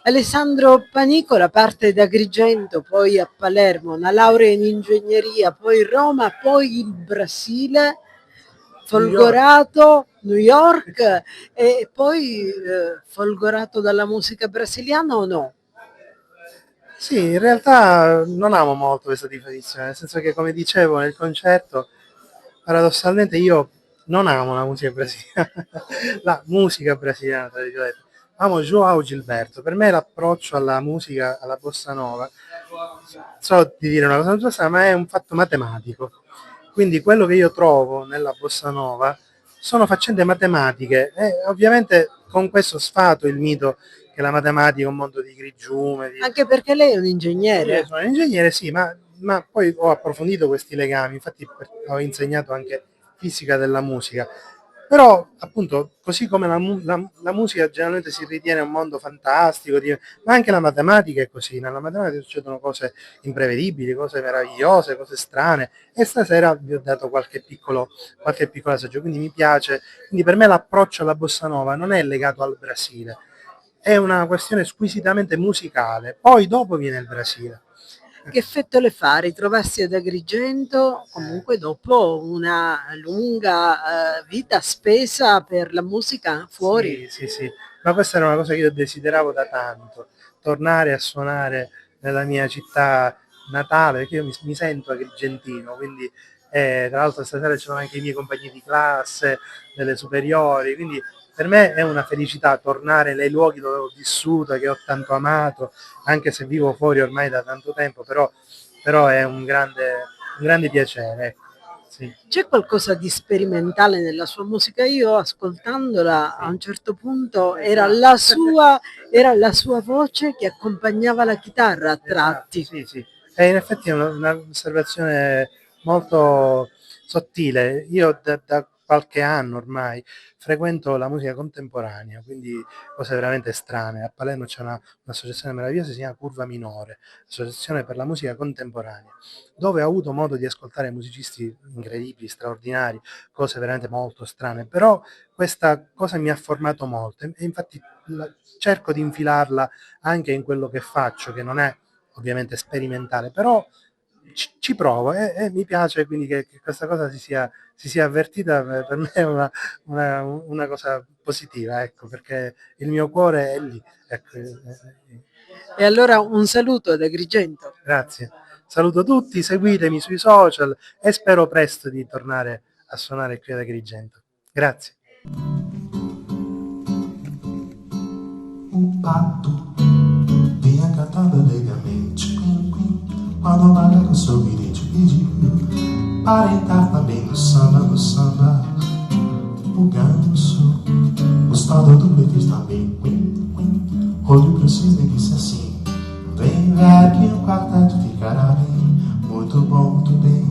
Alessandro Panicola parte da Agrigento, poi a Palermo, una laurea in ingegneria, poi Roma, poi il Brasile, New York. folgorato, New York e poi folgorato dalla musica brasiliana o no? Sì, in realtà non amo molto questa definizione, nel senso che come dicevo nel concerto, paradossalmente io non amo la musica brasiliana, la musica brasiliana, tra virgolette. Amo João Gilberto, per me l'approccio alla musica, alla bossa nova, so di dire una cosa giusta, ma è un fatto matematico. Quindi quello che io trovo nella bossa nova sono faccende matematiche e ovviamente con questo sfato il mito che la matematica è un mondo di grigiume. Anche perché lei è un Io ingegnere. sono un ingegnere, sì, ma poi ho approfondito questi legami, infatti ho insegnato anche fisica della musica. Però, appunto, così come la musica generalmente si ritiene un mondo fantastico, ma anche la matematica è così. Nella matematica succedono cose imprevedibili, cose meravigliose, cose strane. E stasera vi ho dato qualche piccolo assaggio, quindi mi piace. Quindi per me l'approccio alla bossa nova non è legato al Brasile, è una questione squisitamente musicale. Poi dopo viene il Brasile. Che effetto le fa ritrovarsi ad Agrigento comunque dopo una lunga vita spesa per la musica fuori? Sì, sì, sì, ma questa era una cosa che io desideravo da tanto, tornare a suonare nella mia città natale, perché io mi sento agrigentino, quindi tra l'altro stasera ci sono anche i miei compagni di classe, delle superiori, quindi per me è una felicità tornare nei luoghi dove ho vissuto, che ho tanto amato, anche se vivo fuori ormai da tanto tempo, però è un grande piacere, ecco. Sì. C'è qualcosa di sperimentale nella sua musica? Io ascoltandola a un certo punto era la sua voce che accompagnava la chitarra a Esatto, tratti. sì, sì. E in effetti è un'osservazione molto sottile. Io da qualche anno ormai frequento la musica contemporanea, quindi cose veramente strane. A Palermo c'è un'associazione meravigliosa, si chiama Curva Minore, Associazione per la musica contemporanea, dove ho avuto modo di ascoltare musicisti incredibili, straordinari, cose veramente molto strane, però questa cosa mi ha formato molto e infatti cerco di infilarla anche in quello che faccio, che non è ovviamente sperimentale, però ci provo e mi piace quindi che questa cosa si sia avvertita, per me è una cosa positiva, ecco, perché il mio cuore è lì. Ecco, E allora un saluto ad Agrigento. grazie. Saluto tutti, seguitemi sui social e spero presto di tornare a suonare qui ad Agrigento. Grazie. Um pato vinha cantando alegremente, quando o macaco sorridente pediu para entrar também no samba, no samba. O ganso, gostado do Betis também, olhou pro cisne e disse assim: vem ver que o quarteto ficará bem, muito bom, muito bem.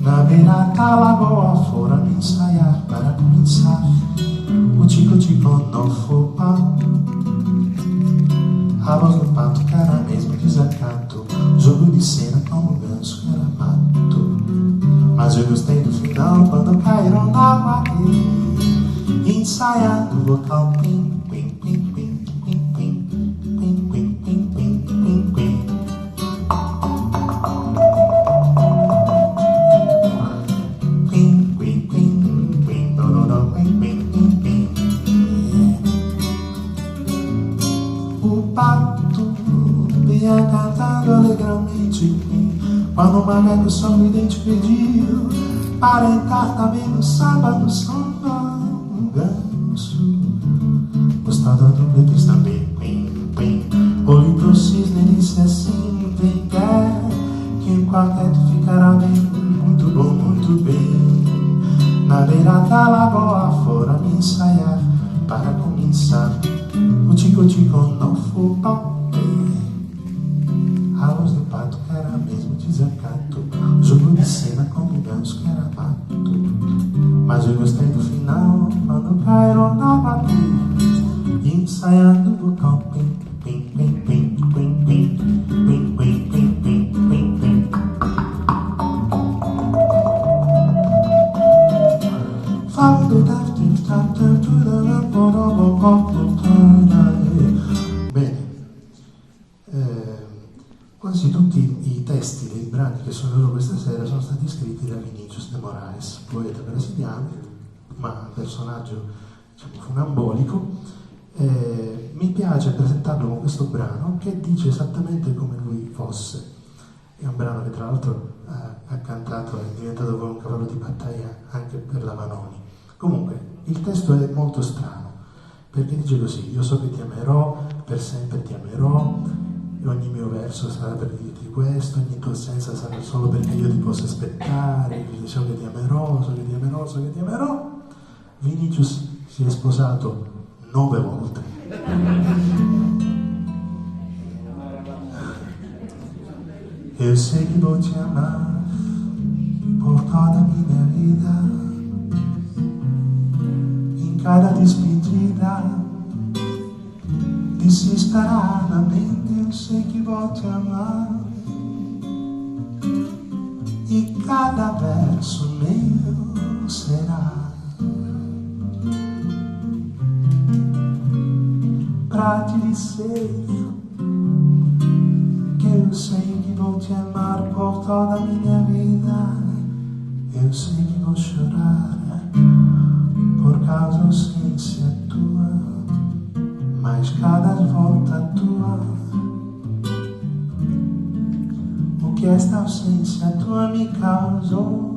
Na beira da lagoa foram ensaiar para começar o tico-tico no fubá. A voz do pato que era mesmo desacato, jogo de cena como o ganso que era mato. Mas eu gostei do final quando caíram na guarda, ensaiando o vocal pim, pim, pim, pim, pim, pim, pim, pim, pim, pim, pim, pim. Pim, pim, pim, pim, do, do, do, pim, pim, pim, pim. O pato vinha cantando alegramente, quando o macaco sorridente pediu para entrar também no samba, no samba. O ganso, gostado do Betis também, pim, pim. Olhou pro cisne e disse assim: vem cá, que o quarteto ficará bem, muito bom, muito bem. Na beira da lagoa foram ensaiar para começar o tico-tico no fubá. A voz do pato que era mesmo desacato, jogo de cena como o ganso que era mato. Mas eu gostei do final quando caíram na batida, ensaiando o vocal pim, pim, pim, pim, pim, pim, pim, pim, pim, pim, pim, pim. Fala do quasi tutti i testi dei brani che suonerò questa sera sono stati scritti da Vinícius de Moraes, poeta brasiliano, ma personaggio, diciamo, funambolico. Mi piace presentarlo con questo brano che dice esattamente come lui fosse. È un brano che tra l'altro ha cantato, è diventato poi un cavallo di battaglia anche per la Vanoni. Comunque, il testo è molto strano, perché dice così: io so che ti amerò, per sempre ti amerò, e ogni mio verso sarà per dirti questo, ogni tua assenza sarà solo perché io ti possa aspettare, quindi so che ti amerò, so che ti amerò, so che ti amerò. Vinícius si è sposato 9 volte. Eu sei que vou te amar por toda a minha vida. Em cada despedida, desesperadamente, eu sei que vou te amar. E cada verso meu será pra te dizer que eu sei que vou te amar por toda a minha vida. Eu sei que vou chorar por causa da ausência tua, mas cada volta tua, o que esta ausência tua me causou